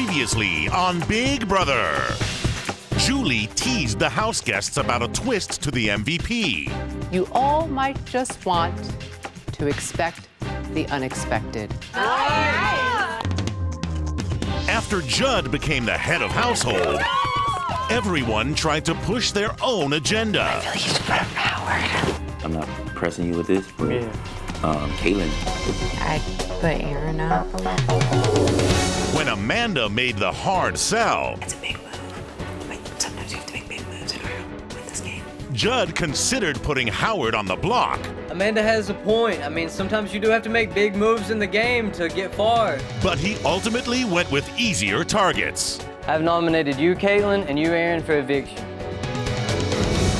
Previously on Big Brother. Julie teased the house guests about a twist to the MVP. You all might just want to expect the unexpected. After Judd became the head of household, everyone tried to push their own agenda. I feel like you should put up Howard. I'm not pressing you with this, but Kaitlyn. I'd put Aaron up. When Amanda made the hard sell, It's a big move. But sometimes you have to make big moves in order to win this game. Judd considered putting Howard on the block. Amanda has a point. I mean, sometimes you do have to make big moves in the game to get far. But he ultimately went with easier targets. I've nominated you, Kaitlyn, and you, Aaron, for eviction.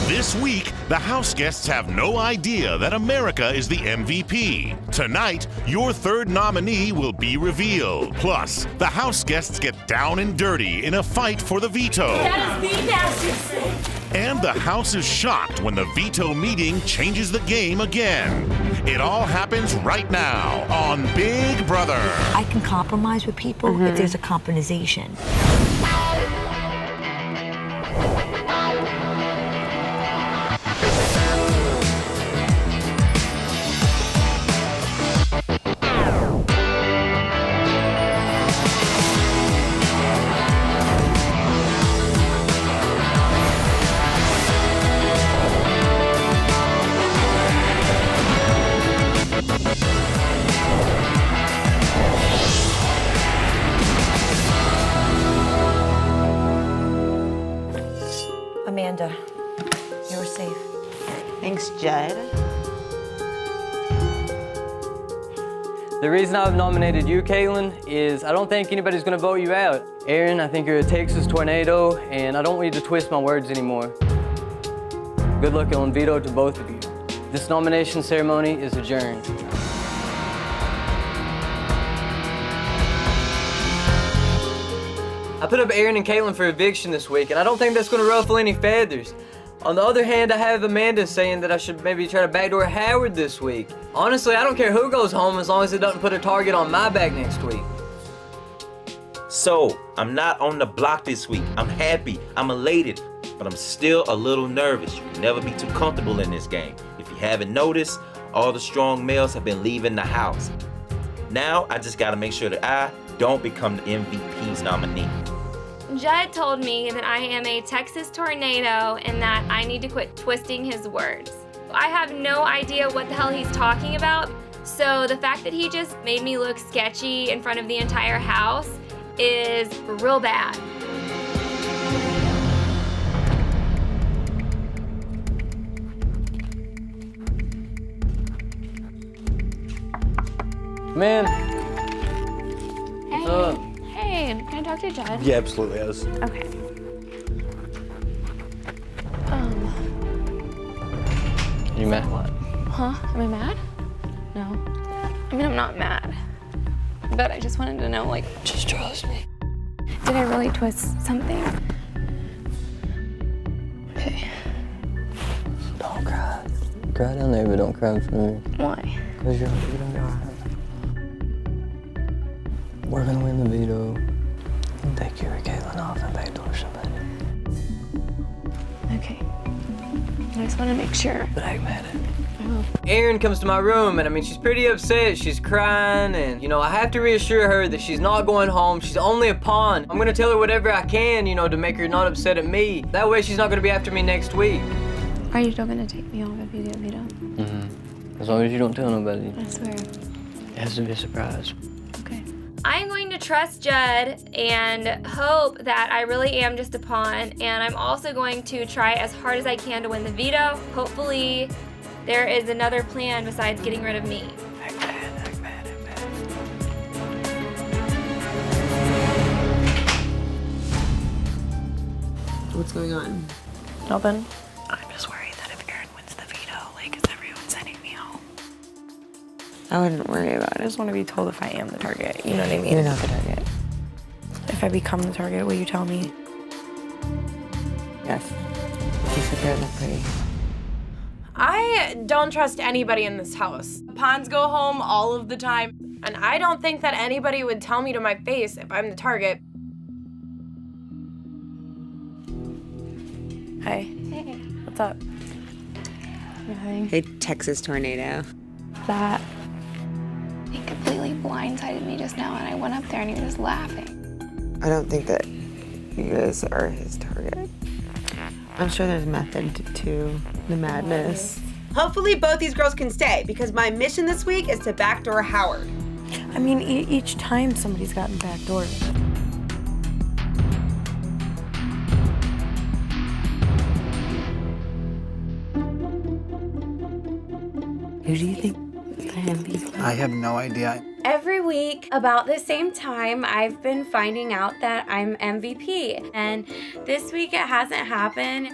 This week, the house guests have no idea that America is the MVP. Tonight, your third nominee will be revealed. Plus, the house guests get down and dirty in a fight for the veto. That is the nastiest thing. And the house is shocked when the veto meeting changes the game again. It all happens right now on Big Brother. I can compromise with people if there's a compensation. Amanda, you're safe. Thanks, Judd. The reason I've nominated you, Kaitlyn, is I don't think anybody's gonna vote you out. Aaron, I think you're a Texas tornado, and I don't want you to twist my words anymore. Good luck on veto to both of you. This nomination ceremony is adjourned. I put up Aaron and Kaitlyn for eviction this week, and I don't think that's gonna ruffle any feathers. On the other hand, I have Amanda saying that I should maybe try to backdoor Howard this week. Honestly, I don't care who goes home as long as it doesn't put a target on my back next week. So, I'm not on the block this week. I'm happy, I'm elated, but I'm still a little nervous. You can never be too comfortable in this game. If you haven't noticed, all the strong males have been leaving the house. Now, I just gotta make sure that I don't become the MVP's nominee. Judd told me that I am a Texas tornado and that I need to quit twisting his words. I have no idea what the hell he's talking about, so the fact that he just made me look sketchy in front of the entire house is real bad. Man, Hey. what's up? Hey, can I talk to Judd? Yeah, absolutely, yes. Okay. You mad? What? Huh? Am I mad? No. I mean, I'm not mad. But I just wanted to know, like, Just trust me. did I really twist something? Okay. Don't cry. Cry down there, but don't cry in front of me. Why? Cause you're gonna be alright. We're gonna win the veto. And take you or Kaitlyn off and backdoor somebody. Okay. I just want to make sure. But act mad at me. I will. Erin comes to my room, and I mean, she's pretty upset. She's crying, and, you know, I have to reassure her that she's not going home. She's only a pawn. I'm gonna tell her whatever I can, you know, to make her not upset at me. That way she's not gonna be after me next week. Are you still going to take me off if you get veto? As long as you don't tell nobody. I swear. It has to be a surprise. Okay. I'm going to trust Judd and hope that I really am just a pawn, and I'm also going to try as hard as I can to win the veto. Hopefully, there is another plan besides getting rid of me. Act mad, act mad, act mad. What's going on? Nothing. I'm just worried that if Aaron wins the veto, like, is everyone sending me home? I wouldn't worry about it. I just want to be told if I am the target. You know what I mean? You're not the target. If I become the target, will you tell me? Yes. You said that looked pretty. I don't trust anybody in this house. Pawns go home all of the time, and I don't think that anybody would tell me to my face if I'm the target. Hi. Hey. What's up? Nothing. Hey, Texas tornado. That. He completely blindsided me just now, and I went up there and he was laughing. I don't think that you guys are his target. I'm sure there's method to the madness. Hopefully both these girls can stay because my mission this week is to backdoor Howard. I mean, each time somebody's gotten backdoored. Who do you think is the MVP? I have no idea. Every week, about the same time, I've been finding out that I'm MVP. And this week it hasn't happened.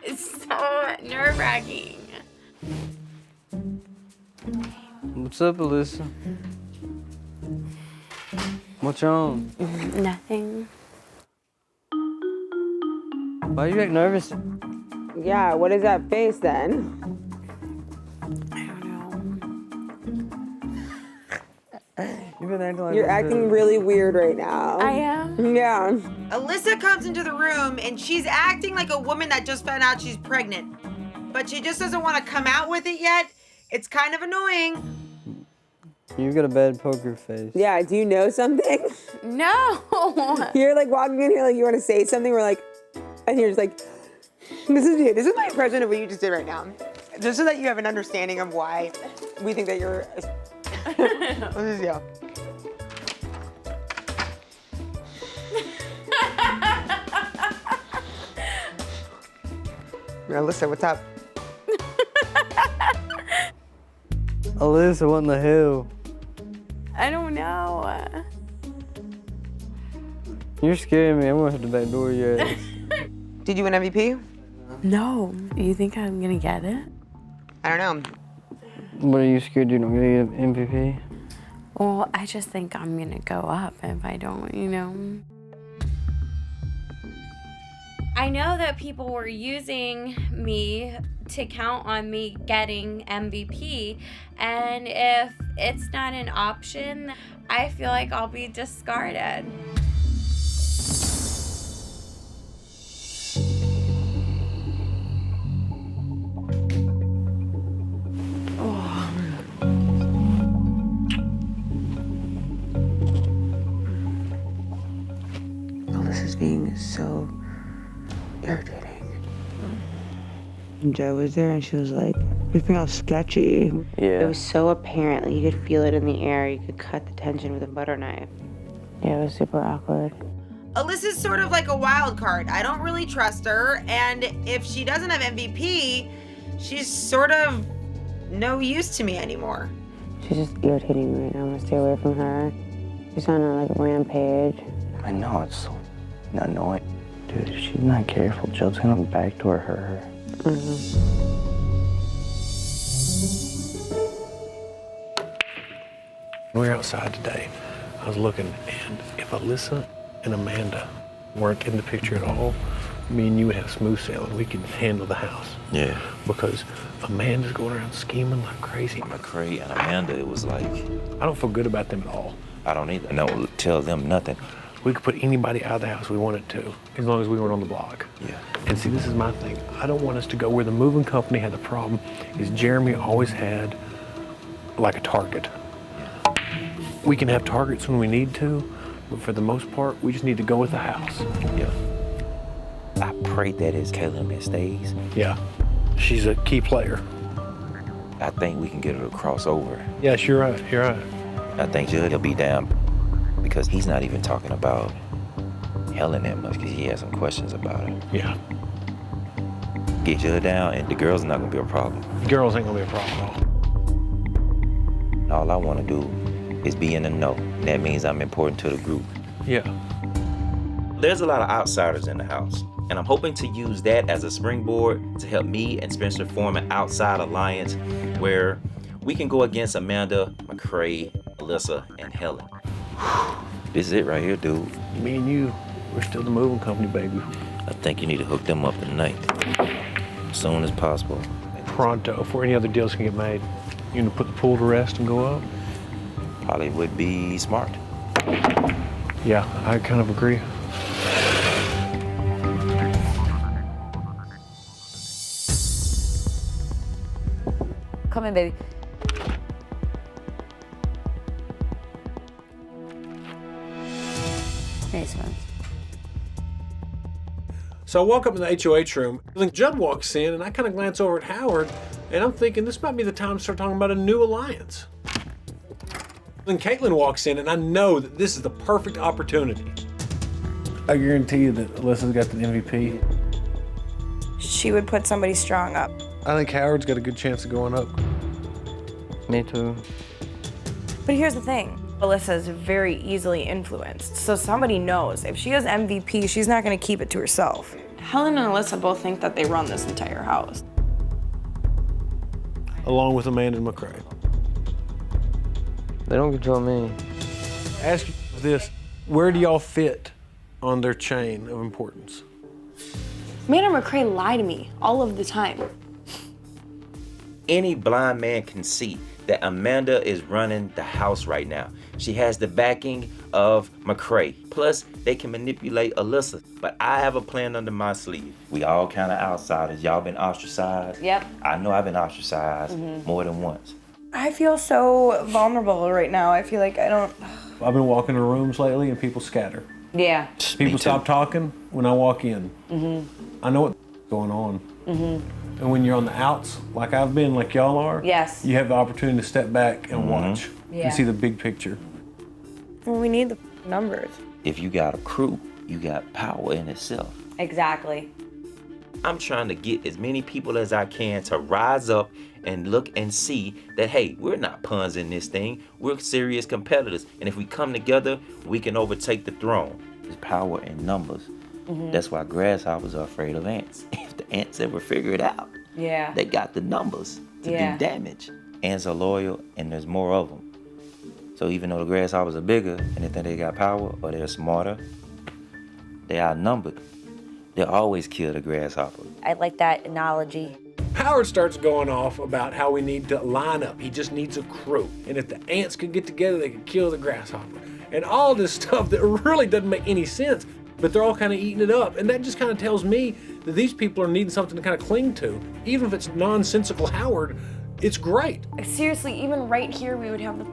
It's so nerve-wracking. What's up, Alyssa? What's wrong? Nothing. Why you act nervous? Yeah, what is that face then? You've been acting like You're acting really weird right now. I am? Yeah. Alyssa comes into the room and she's acting like a woman that just found out she's pregnant. But she just doesn't want to come out with it yet. It's kind of annoying. You've got a bad poker face. Yeah, do you know something? No. You're like walking in here like you want to say something. We're like, and you're just like, this is you. This is my impression of what you just did right now. Just so that you have an understanding of why we think that you're, this is you. Alyssa, what's up? Alyssa, what in the hell? I don't know. You're scaring me. I'm gonna have to backdoor your ass. Did you win MVP? No. You think I'm gonna get it? I don't know. What, are you scared you're not gonna get an MVP? Well, I just think I'm gonna go up if I don't, you know? I know that people were using me to count on me getting MVP, and if it's not an option, I feel like I'll be discarded. Alyssa's being so irritating. And Joe was there and she was like, you're being all sketchy. Yeah. It was so apparent, like you could feel it in the air. You could cut the tension with a butter knife. Yeah, it was super awkward. Alyssa's sort of like a wild card. I don't really trust her. And if she doesn't have MVP, she's sort of no use to me anymore. She's just irritating me right now. I'm gonna stay away from her. She's on a rampage. I know, it's so annoying. Dude, if she's not careful, Joe's gonna backdoor her. We were outside today. I was looking, and if Alyssa and Amanda weren't in the picture at all, me and you would have smooth sailing. We could handle the house. Yeah. Because Amanda's going around scheming like crazy. McCray and Amanda, it was like, I don't feel good about them at all. I don't either. No, tell them nothing. We could put anybody out of the house we wanted to, as long as we weren't on the block. Yeah. And see, this is my thing. I don't want us to go where the moving company had the problem, is Jeremy always had like a target. We can have targets when we need to, but for the most part, we just need to go with the house. Yeah. I pray that it's Kaylin that stays. Yeah, she's a key player. I think we can get her to cross over. Yes, you're right, you're right. I think Judd will be down because he's not even talking about Helen that much because he has some questions about her. Yeah. Get Judd down and the girls are not gonna be a problem. Girls ain't gonna be a problem at all. All I wanna do is be in the know. That means I'm important to the group. Yeah. There's a lot of outsiders in the house, and I'm hoping to use that as a springboard to help me and Spencer form an outside alliance where we can go against Amanda, McCray, Alyssa, and Helen. This is it right here, dude. Me and you, we're still the moving company, baby. I think you need to hook them up tonight, as soon as possible. Pronto, before any other deals can get made. You gonna put the pool to rest and go up? Probably would be smart. Yeah, I kind of agree. Come in, baby. Hey, Spence. So I walk up in the HOH room, and Judd walks in, and I kind of glance over at Howard, and I'm thinking this might be the time to start talking about a new alliance. Then Caitlin walks in, and I know that this is the perfect opportunity. I guarantee you that Alyssa's got the MVP. She would put somebody strong up. I think Howard's got a good chance of going up. Me too. But here's the thing. Alyssa is very easily influenced. So somebody knows if she has MVP, she's not going to keep it to herself. Helen and Alyssa both think that they run this entire house. Along with Amanda and McCray. They don't control me. Ask you this, where do y'all fit on their chain of importance? Amanda McCray lie to me all of the time. Any blind man can see that Amanda is running the house right now. She has the backing of McCray. Plus, they can manipulate Alyssa. But I have a plan under my sleeve. We all kind of outsiders. Y'all been ostracized. Yep. I know I've been ostracized more than once. I feel so vulnerable right now. I feel like I don't... I've been walking in rooms lately and people scatter. Yeah. People stop talking when I walk in. I know what's going on. And when you're on the outs, like I've been, like y'all are, Yes. you have the opportunity to step back and watch Yeah. and see the big picture. Well, we need the numbers. If you got a crew, you got power in itself. Exactly. I'm trying to get as many people as I can to rise up and look and see that, hey, we're not puns in this thing. We're serious competitors. And if we come together, we can overtake the throne. There's power in numbers. That's why grasshoppers are afraid of ants. If the ants ever figure it out, Yeah. they got the numbers to Yeah. do damage. Ants are loyal and there's more of them. So even though the grasshoppers are bigger and they think they got power or they're smarter, they outnumbered. They'll always kill the grasshopper. I like that analogy. Howard starts going off about how we need to line up. He just needs a crew. And if the ants could get together, they could kill the grasshopper. And all this stuff that really doesn't make any sense, but they're all kind of eating it up. And that just kind of tells me that these people are needing something to kind of cling to. Even if it's nonsensical Howard, it's great. Seriously, even right here, we would have the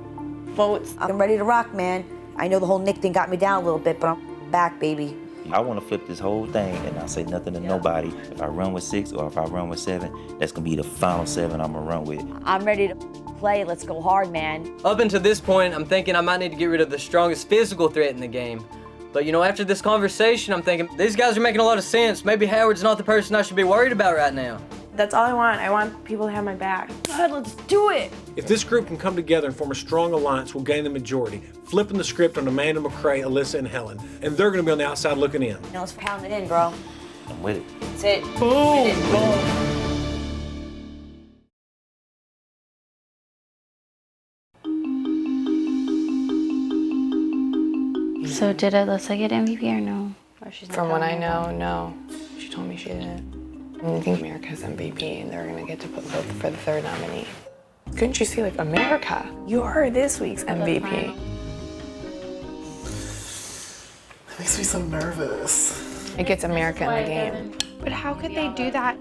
votes. I'm ready to rock, man. I know the whole Nick thing got me down a little bit, but I'm back, baby. I want to flip this whole thing and not say nothing to nobody. If I run with 6 or if I run with 7, that's going to be the final 7 I'm going to run with. I'm ready to play. Let's go hard, man. Up until this point, I'm thinking I might need to get rid of the strongest physical threat in the game. But you know, after this conversation, I'm thinking, these guys are making a lot of sense. Maybe Howard's not the person I should be worried about right now. That's all I want. I want people to have my back. God, let's do it. If this group can come together and form a strong alliance, we'll gain the majority, flipping the script on Amanda McCray, Alyssa, and Helen. And they're going to be on the outside looking in. Now let's pound it in, bro. I'm with it. That's it. Boom! So did Alyssa get MVP or no? Or she's not From what I telling me know, about no. She told me she didn't. I think America's MVP and they're gonna get to vote for the third nominee. Couldn't you see, like, America, you're this week's MVP. That makes me so nervous. It gets America in the game. But how could they do that?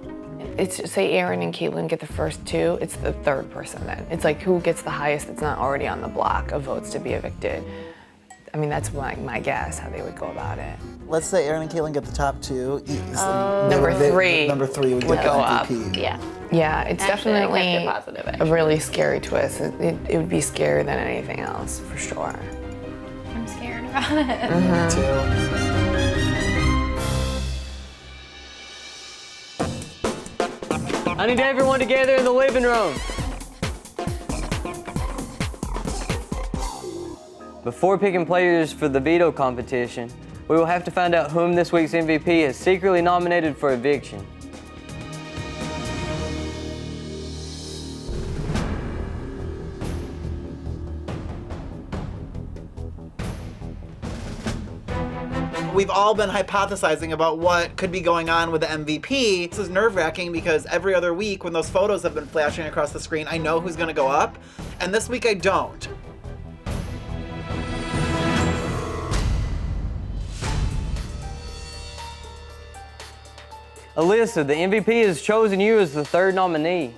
It's, say Aaron and Caitlin get the first 2, it's the third person then. It's like who gets the highest that's not already on the block of votes to be evicted. I mean, that's my guess, how they would go about it. Let's say Aaron and Caitlin get the top 2. Number 3 Number 3 would would get go MVP. up. Yeah. Yeah, it's Actually, I kept definitely it positive, a actually. really scary twist. It would be scarier than anything else, for sure. I'm scared about it. I need everyone together in the living room. Before picking players for the veto competition, we will have to find out whom this week's MVP has secretly nominated for eviction. We've all been hypothesizing about what could be going on with the MVP. This is nerve-wracking because every other week when those photos have been flashing across the screen, I know who's gonna go up, and this week I don't. Alyssa, the MVP has chosen you as the third nominee.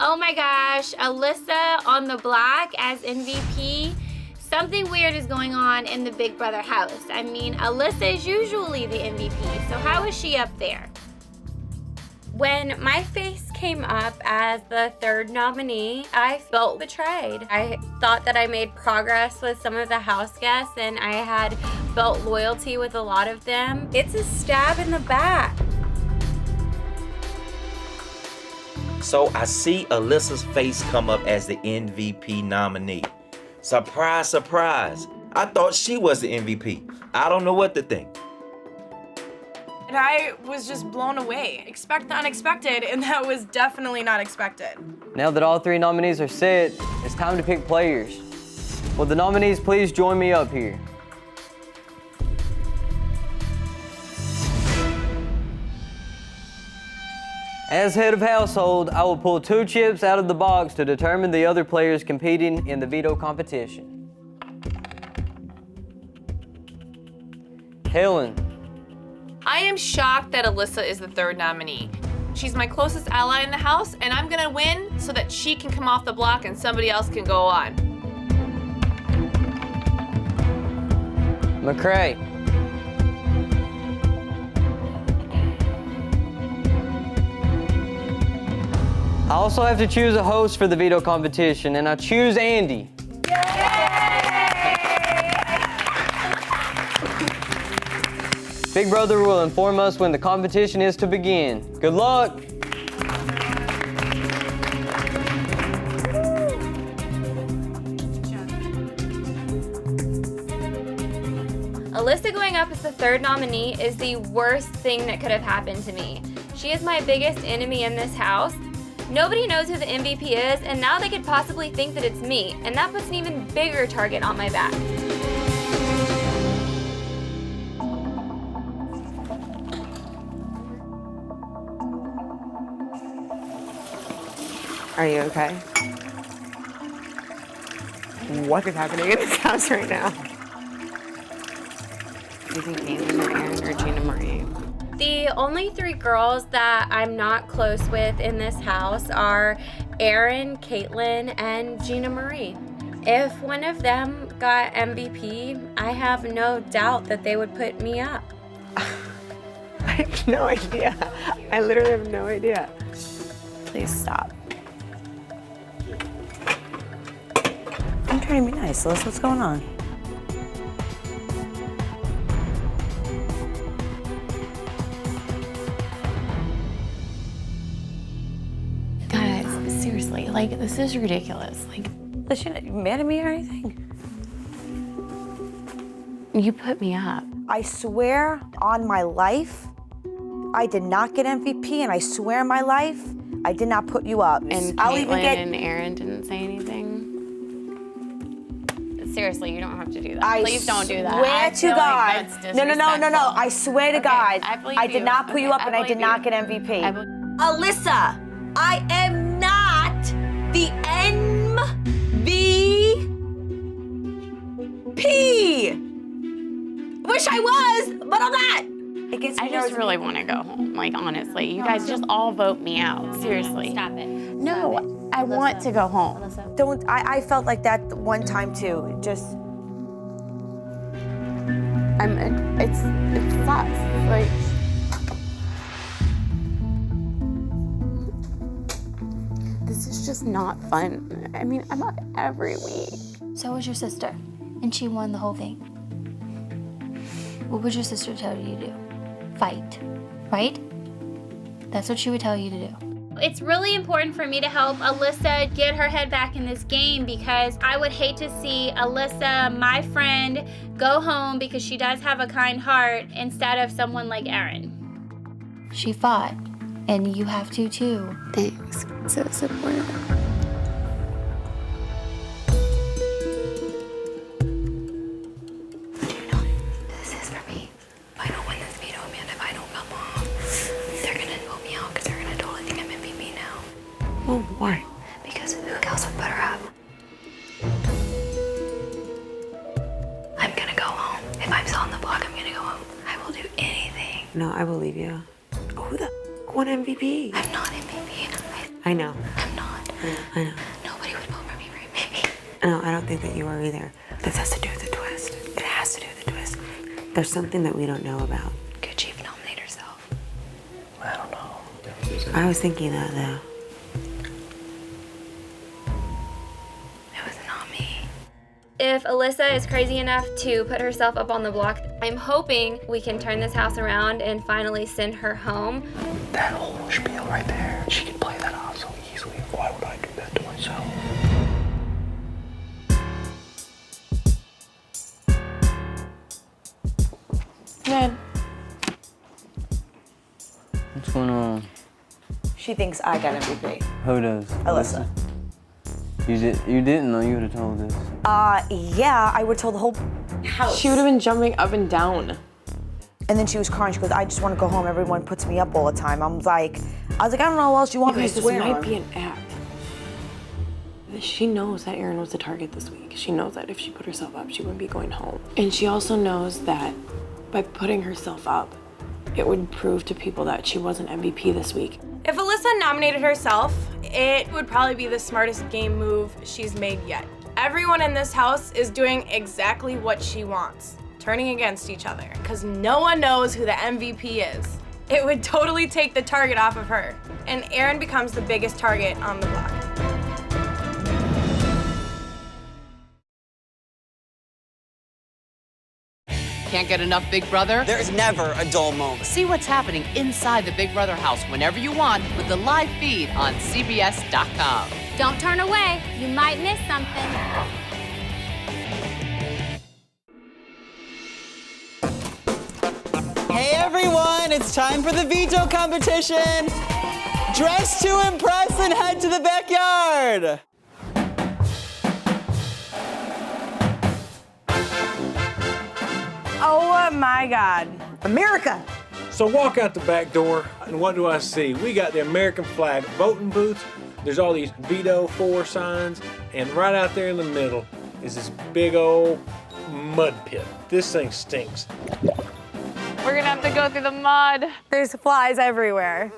Oh my gosh, Alyssa on the block as MVP. Something weird is going on in the Big Brother house. I mean, Alyssa is usually the MVP, so how is she up there? When my face came up as the third nominee, I felt betrayed. I thought that I made progress with some of the house guests and I had felt loyalty with a lot of them. It's a stab in the back. So I see Alyssa's face come up as the MVP nominee. Surprise, surprise. I thought she was the MVP. I don't know what to think. And I was just blown away. Expect the unexpected, and that was definitely not expected. Now that all 3 nominees are set, it's time to pick players. Will the nominees please join me up here? As head of household, I will pull 2 chips out of the box to determine the other players competing in the veto competition. Helen. I am shocked that Alyssa is the third nominee. She's my closest ally in the house, and I'm gonna win so that she can come off the block and somebody else can go on. McCray. I also have to choose a host for the veto competition, and I choose Andy. Big Brother will inform us when the competition is to begin. Good luck! Alyssa going up as the third nominee is the worst thing that could have happened to me. She is my biggest enemy in this house. Nobody knows who the MVP is, and now they could possibly think that it's me, and that puts an even bigger target on my back. Are you okay? What is happening in this house right now? Do you think Caitlyn or Erin or Gina Marie? The only 3 girls that I'm not close with in this house are Erin, Caitlyn, and Gina Marie. If one of them got MVP, I have no doubt that they would put me up. I have no idea. I literally have no idea. Please stop. I'm trying to be nice, Alyssa. What's going on? Guys, seriously, like, this is ridiculous. Like, Listen, you mad at me or anything? you put me up. I swear on my life, I did not get MVP, and I swear on my life, I did not put you up. And I'll Caitlyn even get. and Erin didn't say anything. Seriously, you don't have to do that. I Please don't do that. swear I to feel God. Like that's No. disrespectful. I swear to Okay, God, I believe I did you. not put you Okay, up, and I did believe not you. get MVP. I believe- Alyssa, I am not the MVP. Wish I was, but I'm not. It gets me I just nervous. really want to go home. Like, honestly, you guys just all vote me out. Seriously. Stop it. No, I want to go home. Don't. I felt like that one time too. It just. It sucks. Like, this is just not fun. I mean, I'm up every week. So was your sister, and she won the whole thing. What would your sister tell you to do? Fight, right? That's what she would tell you to do. It's really important for me to help Alyssa get her head back in this game because I would hate to see Alyssa, my friend, go home because she does have a kind heart instead of someone like Erin. She fought, and you have to too. Thanks. So supportive. This is for me. If I don't win this veto, Amanda, if I don't come off, they're gonna vote me out because they're gonna totally think I'm MVP now. Oh, why? Because who else would put her up? I'm gonna go home. If I'm still on the block, I'm gonna go home. I will do anything. No, I believe you. Who the won MVP? I'm not MVP. I know. I'm not. I know. Nobody would vote for me, right, baby? No, I don't think that you are either. This has to do with the twist. It has to do with the twist. There's something that we don't know about. Could she nominate herself? I don't know. I was thinking that though. It was not me. If Alyssa is crazy enough to put herself up on the block, I'm hoping we can turn this house around and finally send her home. That whole spiel right there, she can play that off so easily. Why would I do that to myself? Man. What's going on? She thinks I got MVP. Who does? Alyssa. You didn't know. You would have told us. Yeah, I would tell the whole house. She would have been jumping up and down. And then she was crying. She goes, I just want to go home. Everyone puts me up all the time. I was like, I don't know what else you want me to This swear might on. be an act. She knows that Erin was the target this week. She knows that if she put herself up, she wouldn't be going home. And she also knows that by putting herself up, it would prove to people that she wasn't MVP this week. If Alyssa nominated herself, it would probably be the smartest game move she's made yet. Everyone in this house is doing exactly what she wants, turning against each other, because no one knows who the MVP is. It would totally take the target off of her, and Erin becomes the biggest target on the block. Can't get enough Big Brother? There's never a dull moment. See what's happening inside the Big Brother house whenever you want with the live feed on CBS.com. Don't turn away. You might miss something. Hey everyone, it's time for the veto competition. Dress to impress and head to the backyard. Oh my God. America! So walk out the back door, and what do I see? We got the American flag voting booths. There's all these veto for signs, and right out there in the middle is this big old mud pit. This thing stinks. We're gonna have to go through the mud. There's flies everywhere.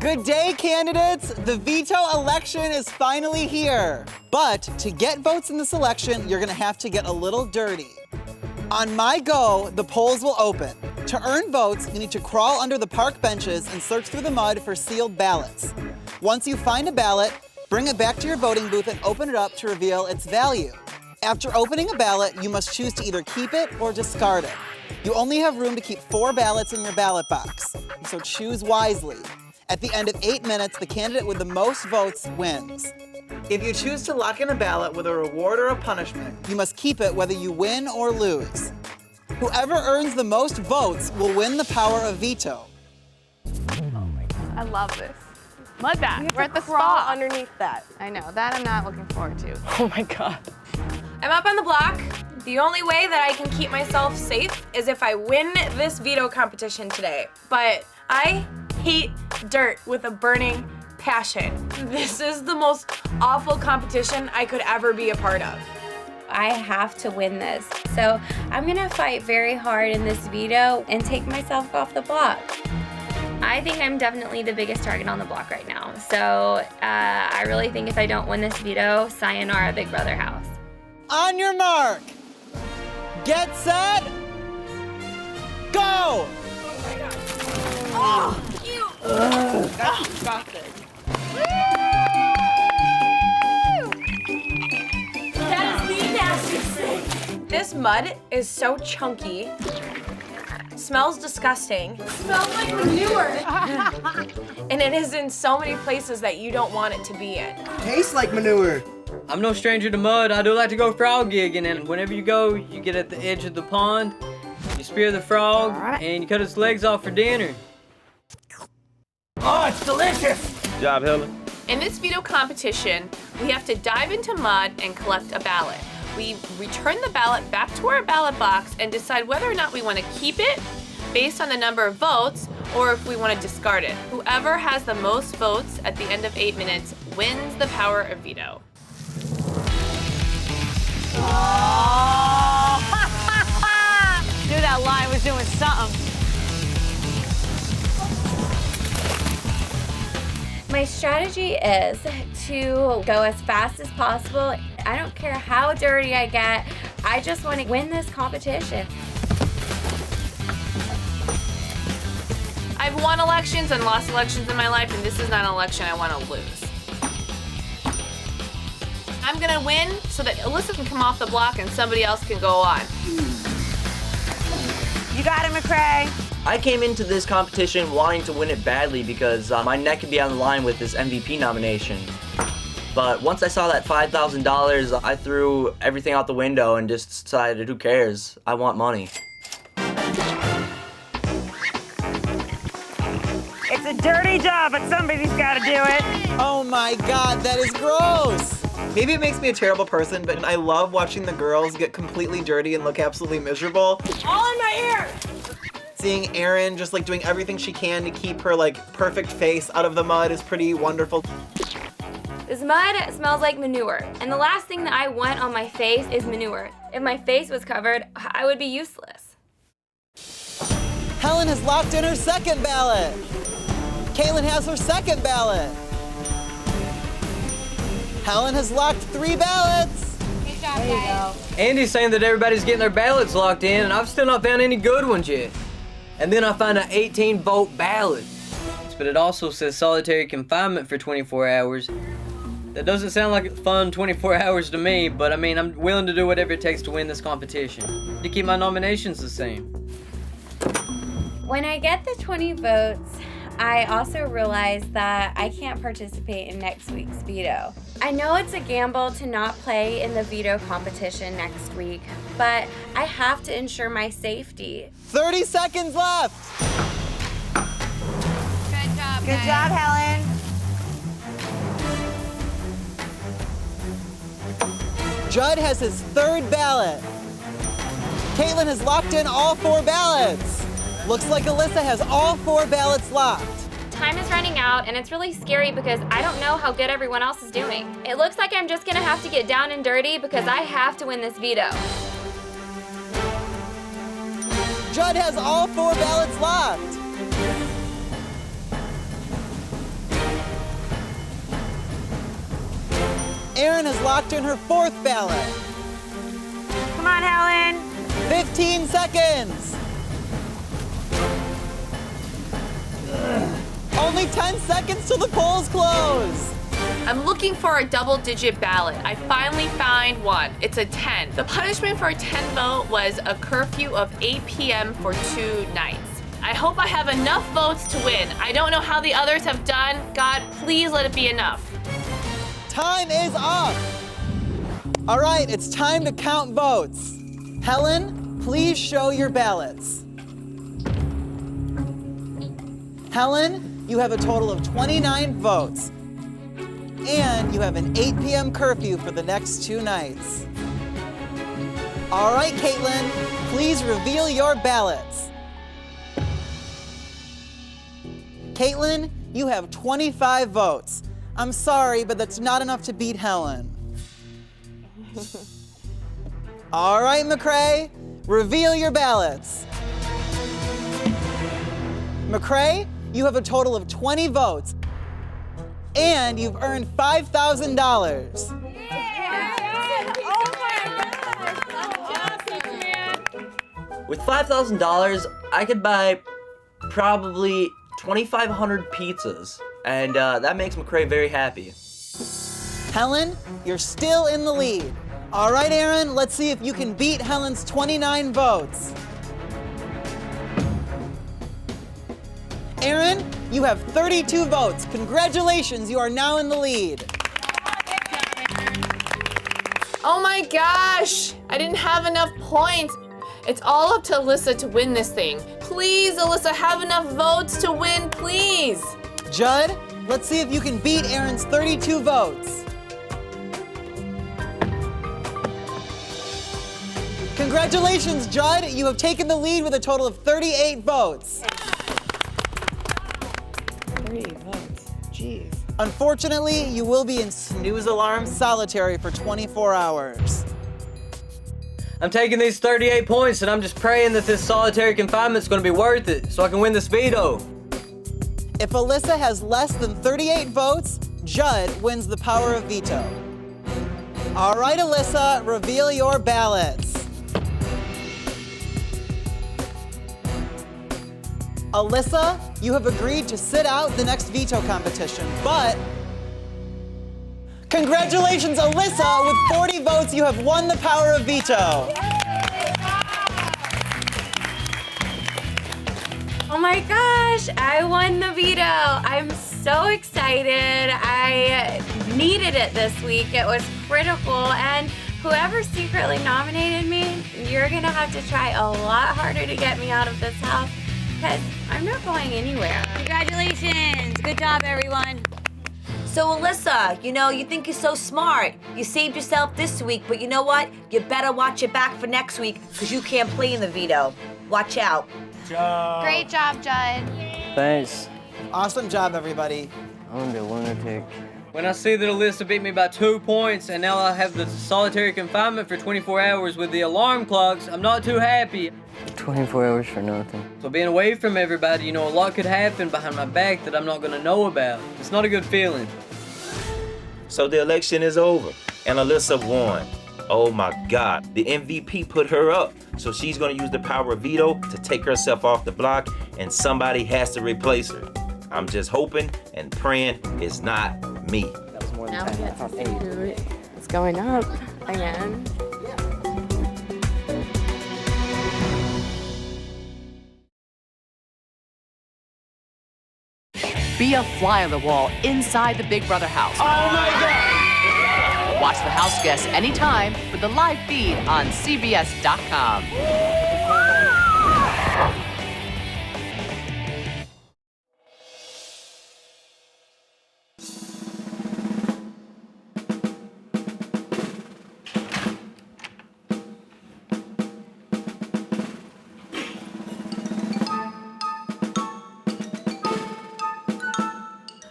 Good day, candidates. The veto election is finally here. But to get votes in this election, you're gonna have to get a little dirty. On my go, the polls will open. To earn votes, you need to crawl under the park benches and search through the mud for sealed ballots. Once you find a ballot, bring it back to your voting booth and open it up to reveal its value. After opening a ballot, you must choose to either keep it or discard it. You only have room to keep 4 ballots in your ballot box, so choose wisely. At the end of 8 minutes, the candidate with the most votes wins. If you choose to lock in a ballot with a reward or a punishment, you must keep it whether you win or lose. Whoever earns the most votes will win the power of veto. I love this. Mud bath. We're at the crawl spa. underneath that. I know. That I'm not looking forward to. Oh my God. I'm up on the block. The only way that I can keep myself safe is if I win this veto competition today. But I hate dirt with a burning passion. This is the most awful competition I could ever be a part of. I have to win this. So I'm gonna fight very hard in this veto and take myself off the block. I think I'm definitely the biggest target on the block right now. So I really think if I don't win this veto, sayonara Big Brother house. On your mark, get set, go! Oh, you! That's disgusting. That is the nastiest thing. This mud is so chunky. Smells disgusting. Smells like manure. And it is in so many places that you don't want it to be in. Tastes like manure. I'm no stranger to mud. I do like to go frog gigging, and whenever you go, you get at the edge of the pond, you spear the frog, and you cut its legs off for dinner. Oh, it's delicious! Good job, Helen. In this veto competition, we have to dive into mud and collect a ballot. We return the ballot back to our ballot box and decide whether or not we want to keep it based on the number of votes or if we want to discard it. Whoever has the most votes at the end of 8 minutes wins the power of veto. Knew that lie was doing something. My strategy is to go as fast as possible. I don't care how dirty I get. I just want to win this competition. I've won elections and lost elections in my life, and this is not an election I want to lose. I'm gonna win so that Alyssa can come off the block and somebody else can go on. You got it, McCray. I came into this competition wanting to win it badly because my neck could be on the line with this MVP nomination. But once I saw that $5,000, I threw everything out the window and just decided, who cares? I want money. It's a dirty job, but somebody's got to do it. Oh my God, that is gross. Maybe it makes me a terrible person, but I love watching the girls get completely dirty and look absolutely miserable. All in my ear. Seeing Erin just like doing everything she can to keep her like perfect face out of the mud is pretty wonderful. This mud smells like manure, and the last thing that I want on my face is manure. If my face was covered, I would be useless. Helen has locked in her second ballot. Caitlin has her second ballot. Helen has locked 3 ballots. Good job, guys. Andy's saying that everybody's getting their ballots locked in, and I've still not found any good ones yet. And then I find an 18-vote ballot. But it also says solitary confinement for 24 hours. That doesn't sound like fun 24 hours to me, but I mean, I'm willing to do whatever it takes to win this competition. To keep my nominations the same. When I get the 20 votes, I also realize that I can't participate in next week's veto. I know it's a gamble to not play in the veto competition next week, but I have to ensure my safety. 30 seconds left. Good job, Good job, Helen. Judd has his 3rd ballot. Caitlin has locked in all 4 ballots. Looks like Alyssa has all 4 ballots locked. Time is running out, and it's really scary because I don't know how good everyone else is doing. It looks like I'm just gonna have to get down and dirty because I have to win this veto. Judd has all 4 ballots locked. Erin has locked in her 4th ballot. Come on, Helen. 15 seconds. Only 10 seconds till the polls close. I'm looking for a double-digit ballot. I finally find one. It's a 10. The punishment for a 10 vote was a curfew of 8 p.m. for 2 nights. I hope I have enough votes to win. I don't know how the others have done. God, please let it be enough. Time is up. All right, it's time to count votes. Helen, please show your ballots. Helen, you have a total of 29 votes. And you have an 8 p.m. curfew for the next 2 nights. All right, Caitlin, please reveal your ballots. Caitlin, you have 25 votes. I'm sorry, but that's not enough to beat Helen. All right, McCray, reveal your ballots. McCray, you have a total of 20 votes, and you've earned $5,000. With $5,000, I could buy probably 2,500 pizzas, and that makes McCray very happy. Helen, you're still in the lead. All right, Erin, let's see if you can beat Helen's 29 votes. Erin, you have 32 votes. Congratulations, you are now in the lead. Oh my gosh, I didn't have enough points. It's all up to Alyssa to win this thing. Please, Alyssa, have enough votes to win, please. Judd, let's see if you can beat Erin's 32 votes. Congratulations, Judd. You have taken the lead with a total of 38 votes. 38 votes, jeez. Unfortunately, you will be in snooze alarm solitary for 24 hours. I'm taking these 38 points and I'm just praying that this solitary confinement's gonna be worth it so I can win this veto. If Alyssa has less than 38 votes, Judd wins the power of veto. All right, Alyssa, reveal your ballots. Alyssa, you have agreed to sit out the next veto competition, but congratulations, Alyssa! With 40 votes, you have won the power of veto. Oh my gosh, I won the veto. I'm so excited. I needed it this week. It was critical, and whoever secretly nominated me, you're gonna have to try a lot harder to get me out of this house, because I'm not going anywhere. Congratulations. Good job, everyone. So, Alyssa, you think you're so smart. You saved yourself this week, but you know what? You better watch your back for next week, because you can't play in the veto. Watch out. Great job, Judd. Thanks. Awesome job, everybody. I'm gonna be a lunatic. When I see that Alyssa beat me by 2 points and now I have the solitary confinement for 24 hours with the alarm clocks, I'm not too happy. 24 hours for nothing. So being away from everybody, a lot could happen behind my back that I'm not gonna know about. It's not a good feeling. So the election is over, and Alyssa won. Oh my God, the MVP put her up. So she's gonna use the power of veto to take herself off the block, and somebody has to replace her. I'm just hoping and praying it's not me. That was more than Now 10. we get to see who it's going up again. Be a fly on the wall inside the Big Brother house. Oh my God! Watch the house guests anytime with the live feed on CBS.com.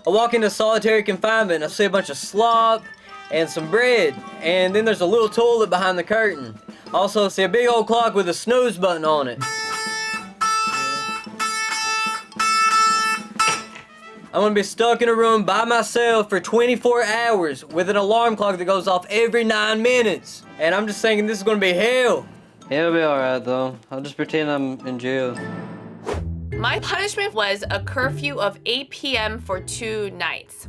I walk into solitary confinement, I see a bunch of slop and some bread, and then there's a little toilet behind the curtain. I also see a big old clock with a snooze button on it. I'm gonna be stuck in a room by myself for 24 hours with an alarm clock that goes off every 9 minutes. And I'm just thinking this is gonna be hell. It'll be alright though. I'll just pretend I'm in jail. My punishment was a curfew of 8 p.m. for 2 nights.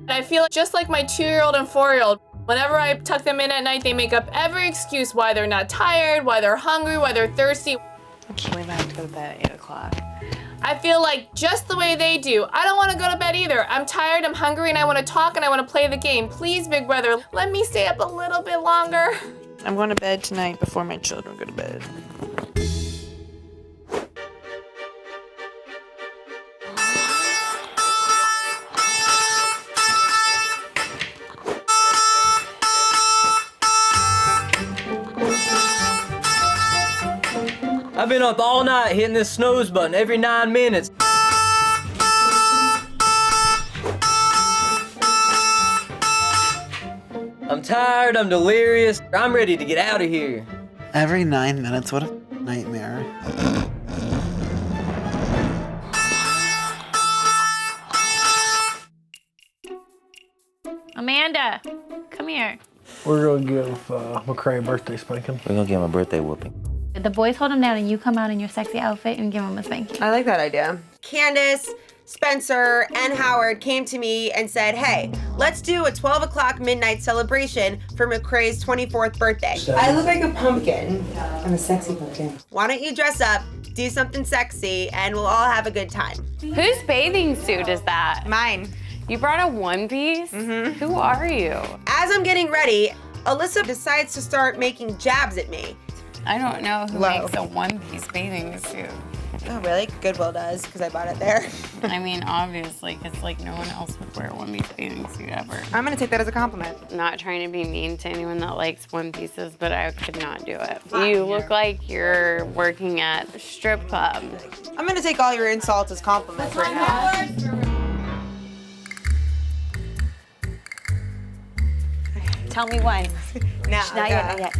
I feel just like my 2-year-old and 4-year-old. Whenever I tuck them in at night, they make up every excuse why they're not tired, why they're hungry, why they're thirsty. I can't believe I have to go to bed at 8 o'clock. I feel like just the way they do. I don't want to go to bed either. I'm tired, I'm hungry, and I want to talk and I want to play the game. Please, Big Brother, let me stay up a little bit longer. I'm going to bed tonight before my children go to bed. I've been up all night hitting this snooze button every 9 minutes. I'm tired, I'm delirious, I'm ready to get out of here. Every 9 minutes, what a nightmare. Amanda, come here. We're gonna give McCray a birthday spanking. We're gonna give him a birthday whooping. The boys hold him down and you come out in your sexy outfit and give him a spanking. I like that idea. Candace, Spencer, and Howard came to me and said, hey, let's do a 12 o'clock midnight celebration for McCray's 24th birthday. I look like a pumpkin. I'm a sexy pumpkin. Why don't you dress up, do something sexy, and we'll all have a good time. Whose bathing suit is that? Mine. You brought a one piece? Mm-hmm. Who are you? As I'm getting ready, Alyssa decides to start making jabs at me. I don't know who makes a one-piece bathing suit. Oh, really? Goodwill does, because I bought it there. I mean, obviously, because like no one else would wear a one-piece bathing suit ever. I'm gonna take that as a compliment. Not trying to be mean to anyone that likes one pieces, but I could not do it. Fine, You look like you're working at a strip club. I'm gonna take all your insults as compliments right now. Tell me when. Now, Not yet, not yet.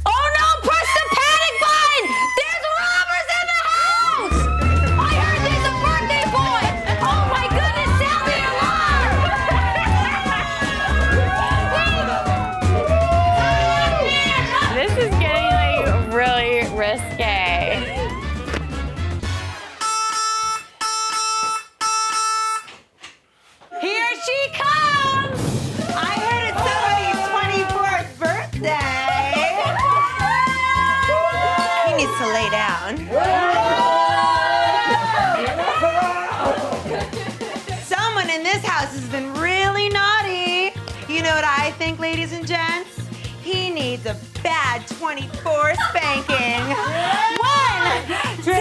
Oh no, press the panic button! There's robbers in the house! I heard there's a birthday down. Someone in this house has been really naughty. You know what I think, ladies and gents? He needs a bad 24 spanking. 1, 2, 3,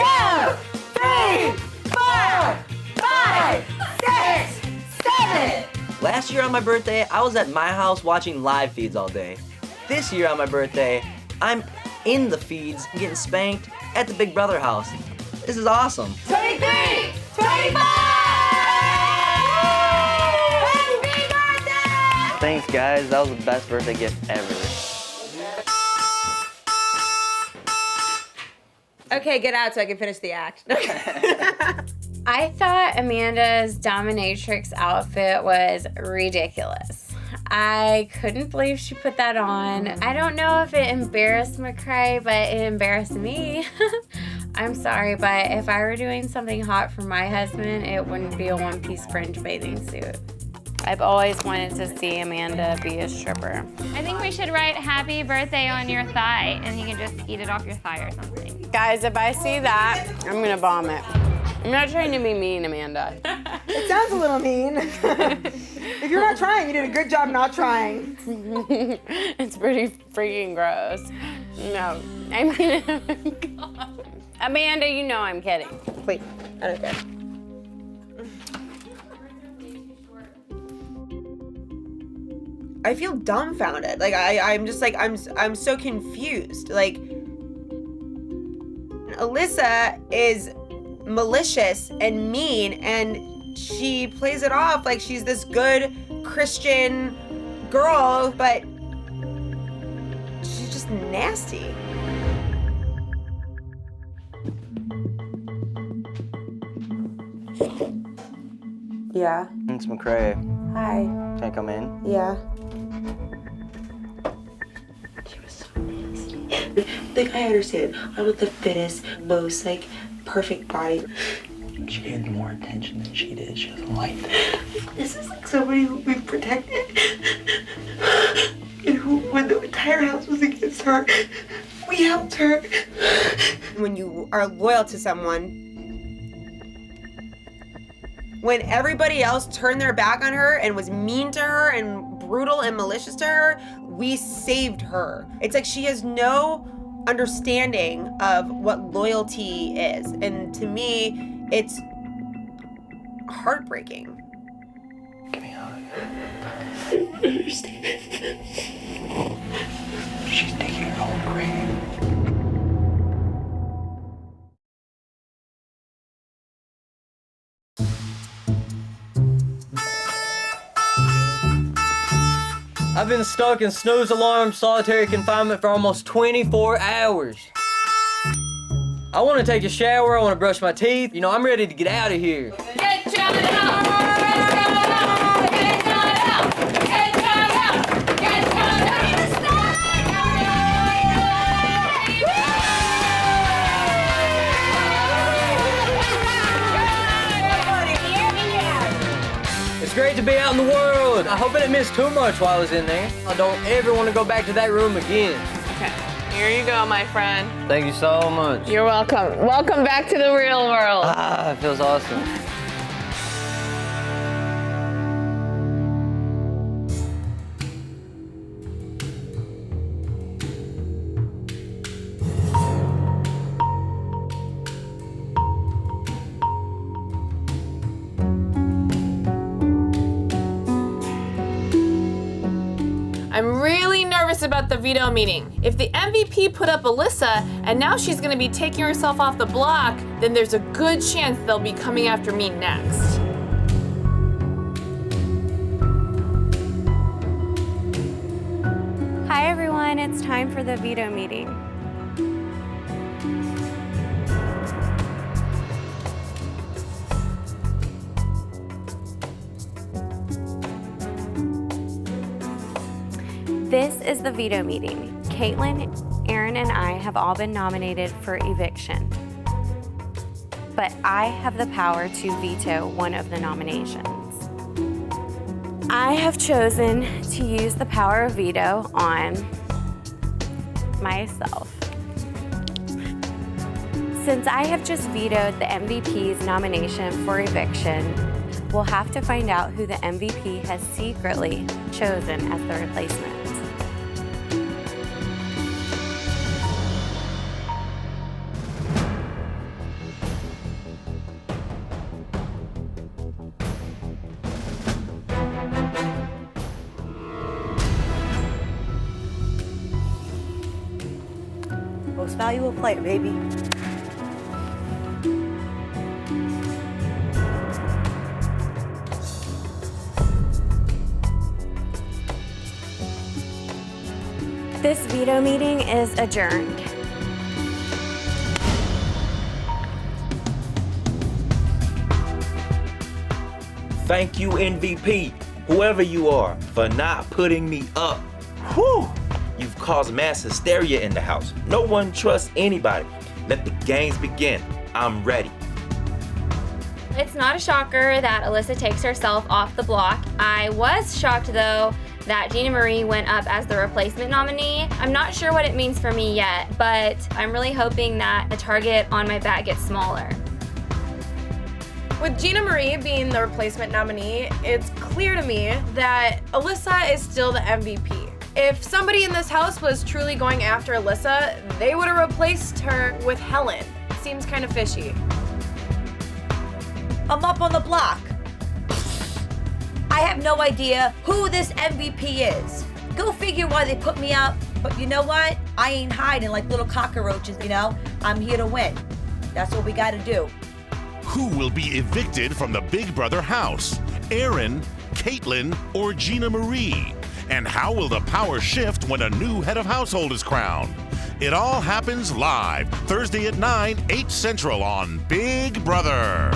4, 5, 6, 7. Last year on my birthday, I was at my house watching live feeds all day. This year on my birthday, I'm in the feeds getting spanked at the Big Brother house. This is awesome. 23, 25! Happy birthday! Thanks, guys. That was the best birthday gift ever. Okay, get out so I can finish the act. I thought Amanda's dominatrix outfit was ridiculous. I couldn't believe she put that on. I don't know if it embarrassed McCrae, but it embarrassed me. I'm sorry, but if I were doing something hot for my husband, it wouldn't be a one-piece fringe bathing suit. I've always wanted to see Amanda be a stripper. I think we should write happy birthday on your thigh and you can just eat it off your thigh or something. Guys, if I see that, I'm gonna bomb it. I'm not trying to be mean, Amanda. It sounds a little mean. If you're not trying, you did a good job not trying. It's pretty freaking gross. No, I mean, Amanda, you know I'm kidding. Wait, I don't care. I feel dumbfounded. Like I'm just like I'm so confused. Like Alyssa is malicious and mean, and she plays it off like she's this good Christian girl, but she's just nasty. Yeah. It's McCrae. Hi. Can I come in? Yeah. Like, I understand. I'm with the fittest, most, like, perfect body. She gave more attention than she did. She doesn't like that. This is like somebody who we've protected. And who, when the entire house was against her, we helped her. When you are loyal to someone, when everybody else turned their back on her and was mean to her and brutal and malicious to her, we saved her. It's like she has no understanding of what loyalty is. And to me, it's heartbreaking. Give me a hug. I don't understand. She's digging her own grave. I've been stuck in snooze alarm solitary confinement for almost 24 hours. I want to take a shower, I want to brush my teeth. You know, I'm ready to get out of here. Get John out! Get John out! Get John out! Get John out! Get John out! It's great to be out in the world. I hope I didn't miss too much while I was in there. I don't ever want to go back to that room again. Okay, here you go, my friend. Thank you so much. You're welcome. Welcome back to the real world. Ah, it feels awesome. I'm really nervous about the veto meeting. If the MVP put up Alyssa and now she's gonna be taking herself off the block, then there's a good chance they'll be coming after me next. Hi everyone, it's time for the veto meeting. This is the veto meeting. Caitlin, Aaron, and I have all been nominated for eviction. But I have the power to veto one of the nominations. I have chosen to use the power of veto on myself. Since I have just vetoed the MVP's nomination for eviction, we'll have to find out who the MVP has secretly chosen as the replacement. Most valuable player, baby. This veto meeting is adjourned. Thank you, MVP, whoever you are, for not putting me up. Whew! You've caused mass hysteria in the house. No one trusts anybody. Let the games begin. I'm ready. It's not a shocker that Alyssa takes herself off the block. I was shocked, though, that Gina Marie went up as the replacement nominee. I'm not sure what it means for me yet, but I'm really hoping that the target on my back gets smaller. With Gina Marie being the replacement nominee, it's clear to me that Alyssa is still the MVP. If somebody in this house was truly going after Alyssa, they would have replaced her with Helen. Seems kind of fishy. I'm up on the block. I have no idea who this MVP is. Go figure why they put me up. But you know what? I ain't hiding like little cockroaches, you know? I'm here to win. That's what we gotta do. Who will be evicted from the Big Brother house? Aaron, Caitlyn, or Gina Marie? And how will the power shift when a new head of household is crowned? It all happens live Thursday at 9, 8 Central on Big Brother.